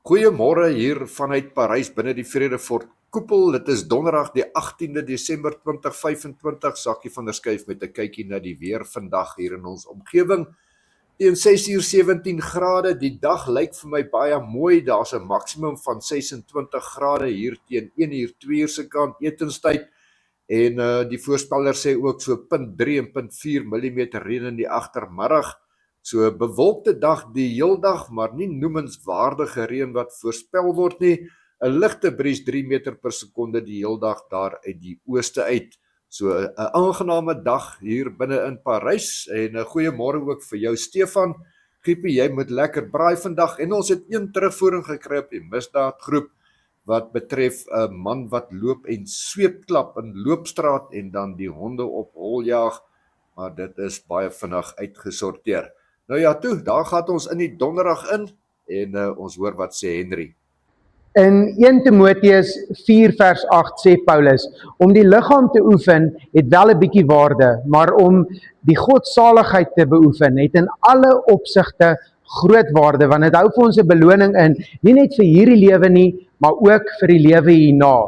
Goeiemôre hier vanuit Parys binne die Vredefort koepel. Dit is donderdag die 18de Desember 2025. Sakkie van der Schuyf met 'n kykie na die weer vandag hier in ons omgewing. Teen 6:00 17 grade. Die dag lyk vir my baie mooi. Daar's 'n maksimum van 26 grade hier teen 1:00 2:00 se kant etenstyd. En die voorspeller sê ook so 0.3 en 0.4 mm reën in die agtermiddag. So 'n bewolkte dag die heeldag, maar nie noemenswaardige reën wat voorspel word nie. 'n Ligte bries 3 meter per sekonde die heeldag daar uit die ooste uit. So 'n aangename dag hier binne in Parys en 'n goeiemôre ook vir jou Stefan. Giepie, jy moet lekker braai vandag en ons het een terugvoering gekry op die misdaadgroep wat betref 'n man wat loop en sweepklap in Loopstraat en dan die honde op hol jaag, maar dit is baie vinnig uitgesorteer. Nou ja, toe, daar gaan ons in die donderdag in en ons hoor wat sê Henry. In 1 Timoteus 4 vers 8 sê Paulus, om die liggaam te oefen het wel 'n bietjie waarde, maar om die godsaligheid te beoefen het in alle opsigte groot waarde, want dit hou vir ons 'n beloning in, nie net vir hierdie lewe nie, maar ook vir die lewe hierna.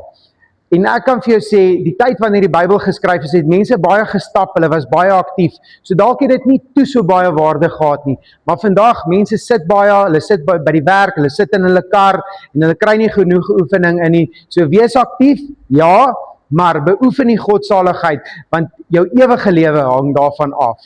En ek kan vir jou sê, die tyd wanneer die Bybel geskryf is, het mense baie gestap, hulle was baie aktief, so dalk het dit nie toe so baie waarde gehad nie, maar vandag, mense sit baie, hulle sit by die werk, hulle sit in hulle kar, en hulle kry nie genoeg oefening in nie, so wees aktief, ja, maar beoefen die godsaligheid, want jou ewige lewe hang daarvan af.